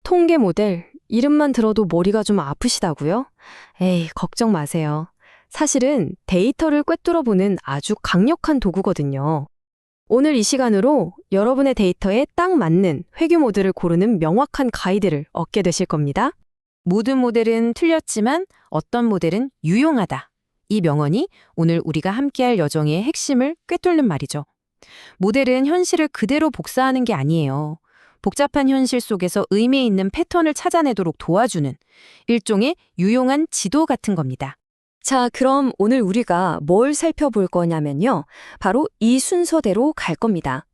통계 모델, 이름만 들어도 머리가 좀 아프시다고요? 에이, 걱정 마세요. 사실은 데이터를 꿰뚫어보는 아주 강력한 도구거든요. 오늘 이 시간으로 여러분의 데이터에 딱 맞는 회귀 모델을 고르는 명확한 가이드를 얻게 되실 겁니다. 모든 모델은 틀렸지만 어떤 모델은 유용하다. 이 명언이 오늘 우리가 함께할 여정의 핵심을 꿰뚫는 말이죠. 모델은 현실을 그대로 복사하는 게 아니에요. 복잡한 현실 속에서 의미 있는 패턴을 찾아내도록 도와주는 일종의 유용한 지도 같은 겁니다. 자, 그럼 오늘 우리가 뭘 살펴볼 거냐면요. 바로 이 순서대로 갈 겁니다.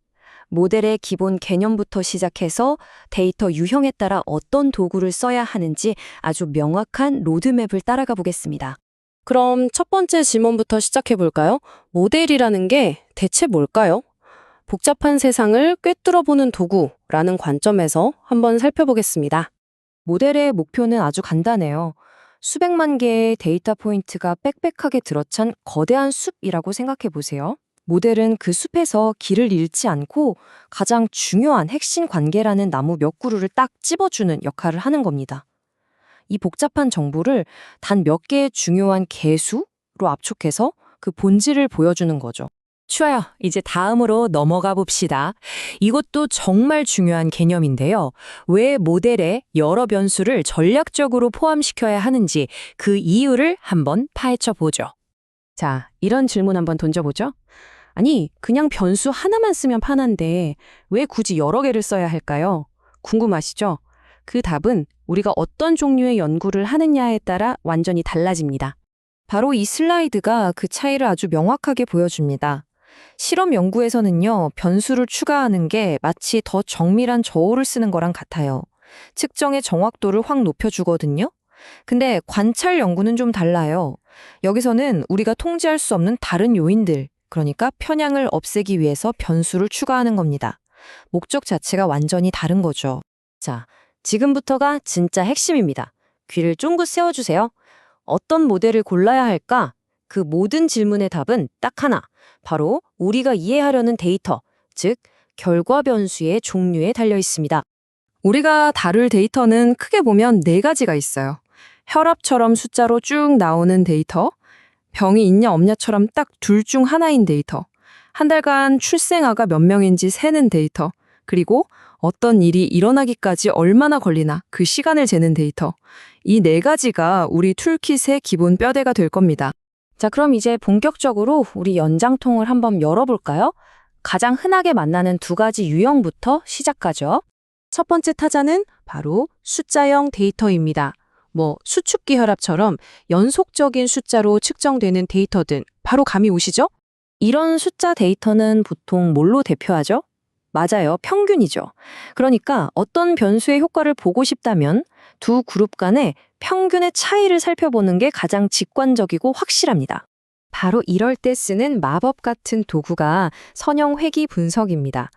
모델의 기본 개념부터 시작해서 데이터 유형에 따라 어떤 도구를 써야 하는지 아주 명확한 로드맵을 따라가 보겠습니다. 그럼 첫 번째 질문부터 시작해 볼까요? 모델이라는 게 대체 뭘까요? 복잡한 세상을 꿰뚫어보는 도구라는 관점에서 한번 살펴보겠습니다. 모델의 목표는 아주 간단해요. 수백만 개의 데이터 포인트가 빽빽하게 들어찬 거대한 숲이라고 생각해 보세요. 모델은 그 숲에서 길을 잃지 않고 가장 중요한 핵심 관계라는 나무 몇 그루를 딱 찝어주는 역할을 하는 겁니다. 이 복잡한 정보를 단 몇 개의 중요한 개수로 압축해서 그 본질을 보여주는 거죠. 좋아요. 이제 다음으로 넘어가 봅시다. 이것도 정말 중요한 개념인데요. 왜 모델에 여러 변수를 전략적으로 포함시켜야 하는지 그 이유를 한번 파헤쳐 보죠. 자, 이런 질문 한번 던져보죠. 아니, 그냥 변수 하나만 쓰면 편한데 왜 굳이 여러 개를 써야 할까요? 궁금하시죠? 그 답은 우리가 어떤 종류의 연구를 하느냐에 따라 완전히 달라집니다. 바로 이 슬라이드가 그 차이를 아주 명확하게 보여줍니다. 실험 연구에서는요, 변수를 추가하는 게 마치 더 정밀한 저울을 쓰는 거랑 같아요. 측정의 정확도를 확 높여주거든요. 근데 관찰 연구는 좀 달라요. 여기서는 우리가 통제할 수 없는 다른 요인들, 그러니까 편향을 없애기 위해서 변수를 추가하는 겁니다. 목적 자체가 완전히 다른 거죠. 자, 지금부터가 진짜 핵심입니다. 귀를 쫑긋 세워주세요. 어떤 모델을 골라야 할까? 그 모든 질문의 답은 딱 하나. 바로 우리가 이해하려는 데이터, 즉 결과 변수의 종류에 달려 있습니다. 우리가 다룰 데이터는 크게 보면 네 가지가 있어요. 혈압처럼 숫자로 쭉 나오는 데이터, 병이 있냐 없냐처럼 딱 둘 중 하나인 데이터, 한 달간 출생아가 몇 명인지 세는 데이터, 그리고 어떤 일이 일어나기까지 얼마나 걸리나 그 시간을 재는 데이터. 이 네 가지가 우리 툴킷의 기본 뼈대가 될 겁니다. 자, 그럼 이제 본격적으로 우리 연장통을 한번 열어볼까요? 가장 흔하게 만나는 두 가지 유형부터 시작하죠. 첫 번째 타자는 바로 숫자형 데이터입니다. 수축기 혈압처럼 연속적인 숫자로 측정되는 데이터든 바로 감이 오시죠? 이런 숫자 데이터는 보통 뭘로 대표하죠? 맞아요. 평균이죠. 그러니까 어떤 변수의 효과를 보고 싶다면 두 그룹 간의 평균의 차이를 살펴보는 게 가장 직관적이고 확실합니다. 바로 이럴 때 쓰는 마법 같은 도구가 선형 회귀 분석입니다.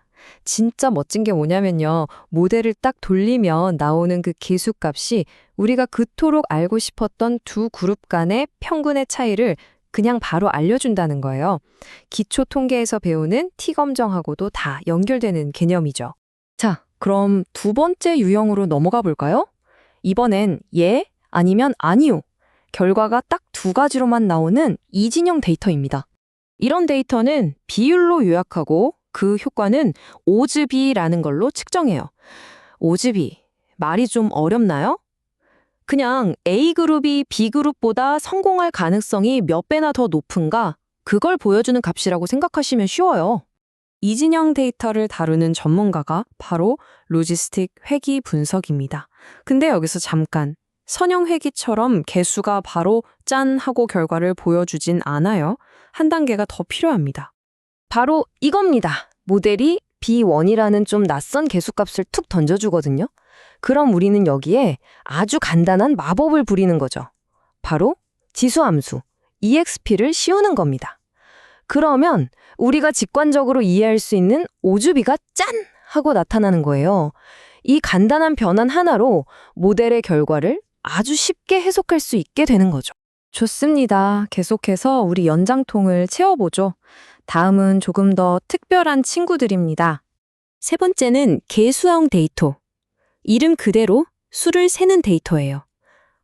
진짜 멋진 게 뭐냐면요. 모델을 딱 돌리면 나오는 그 개수값이 우리가 그토록 알고 싶었던 두 그룹 간의 평균의 차이를 그냥 바로 알려준다는 거예요. 기초 통계에서 배우는 T검정하고도 다 연결되는 개념이죠. 자, 그럼 두 번째 유형으로 넘어가 볼까요? 이번엔 예, 아니면 아니요. 결과가 딱 두 가지로만 나오는 이진영 데이터입니다. 이런 데이터는 비율로 요약하고 그 효과는 오즈비라는 걸로 측정해요. 오즈비, 말이 좀 어렵나요? 그냥 A그룹이 B그룹보다 성공할 가능성이 몇 배나 더 높은가? 그걸 보여주는 값이라고 생각하시면 쉬워요. 이진영 데이터를 다루는 전문가가 바로 로지스틱 회귀 분석입니다. 근데 여기서 잠깐, 선형 회귀처럼 개수가 바로 짠 하고 결과를 보여주진 않아요. 한 단계가 더 필요합니다. 바로 이겁니다. 모델이 B1이라는 좀 낯선 개수값을 툭 던져주거든요. 그럼 우리는 여기에 아주 간단한 마법을 부리는 거죠. 바로 지수함수, EXP를 씌우는 겁니다. 그러면 우리가 직관적으로 이해할 수 있는 오주비가 짠! 하고 나타나는 거예요. 이 간단한 변환 하나로 모델의 결과를 아주 쉽게 해석할 수 있게 되는 거죠. 좋습니다. 계속해서 우리 연장통을 채워보죠. 다음은 조금 더 특별한 친구들입니다. 세 번째는 개수형 데이터. 이름 그대로 수를 세는 데이터예요.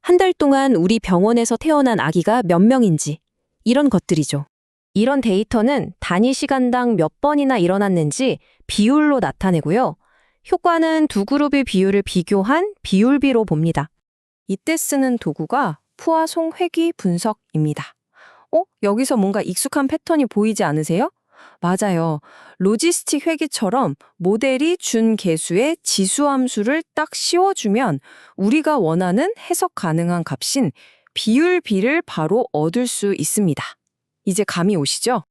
한 달 동안 우리 병원에서 태어난 아기가 몇 명인지, 이런 것들이죠. 이런 데이터는 단위 시간당 몇 번이나 일어났는지 비율로 나타내고요. 효과는 두 그룹의 비율을 비교한 비율비로 봅니다. 이때 쓰는 도구가 푸아송 회귀 분석입니다. 여기서 뭔가 익숙한 패턴이 보이지 않으세요? 맞아요. 로지스틱 회귀처럼 모델이 준 개수의 지수함수를 딱 씌워주면 우리가 원하는 해석 가능한 값인 비율비를 바로 얻을 수 있습니다. 이제 감이 오시죠?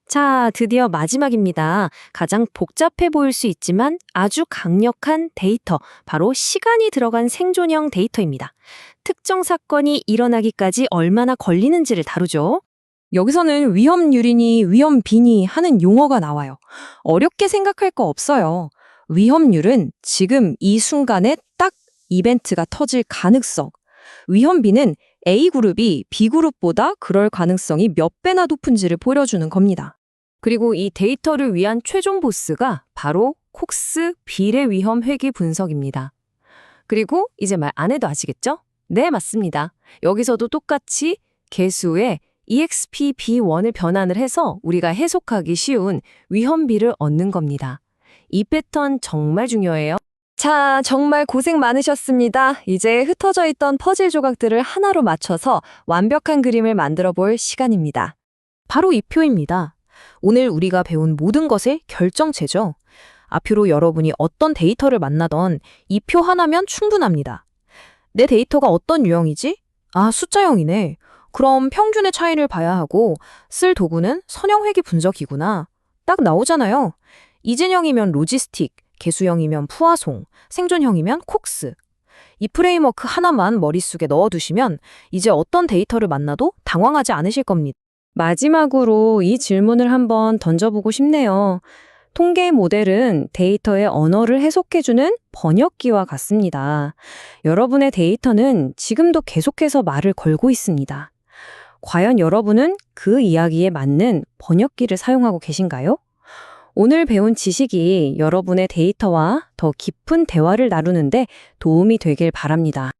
자, 드디어 마지막입니다. 가장 복잡해 보일 수 있지만 아주 강력한 데이터, 바로 시간이 들어간 생존형 데이터입니다. 특정 사건이 일어나기까지 얼마나 걸리는지를 다루죠. 여기서는 위험률이니 위험비니 하는 용어가 나와요. 어렵게 생각할 거 없어요. 위험률은 지금 이 순간에 딱 이벤트가 터질 가능성. 위험비는 A그룹이 B그룹보다 그럴 가능성이 몇 배나 높은지를 보여주는 겁니다. 그리고 이 데이터를 위한 최종 보스가 바로 콕스 비례 위험 회귀 분석입니다. 그리고 이제 말 안 해도 아시겠죠? 네, 맞습니다. 여기서도 똑같이 개수의 EXP-B1을 변환을 해서 우리가 해석하기 쉬운 위험비를 얻는 겁니다. 이 패턴 정말 중요해요. 자, 정말 고생 많으셨습니다. 이제 흩어져 있던 퍼즐 조각들을 하나로 맞춰서 완벽한 그림을 만들어 볼 시간입니다. 바로 이 표입니다. 오늘 우리가 배운 모든 것의 결정체죠. 앞으로 여러분이 어떤 데이터를 만나던 이 표 하나면 충분합니다. 내 데이터가 어떤 유형이지? 아, 숫자형이네. 그럼 평균의 차이를 봐야 하고 쓸 도구는 선형회귀 분석이구나. 딱 나오잖아요. 이진형이면 로지스틱, 개수형이면 푸아송, 생존형이면 콕스. 이 프레임워크 하나만 머릿속에 넣어두시면 이제 어떤 데이터를 만나도 당황하지 않으실 겁니다. 마지막으로 이 질문을 한번 던져보고 싶네요. 통계 모델은 데이터의 언어를 해석해주는 번역기와 같습니다. 여러분의 데이터는 지금도 계속해서 말을 걸고 있습니다. 과연 여러분은 그 이야기에 맞는 번역기를 사용하고 계신가요? 오늘 배운 지식이 여러분의 데이터와 더 깊은 대화를 나누는데 도움이 되길 바랍니다.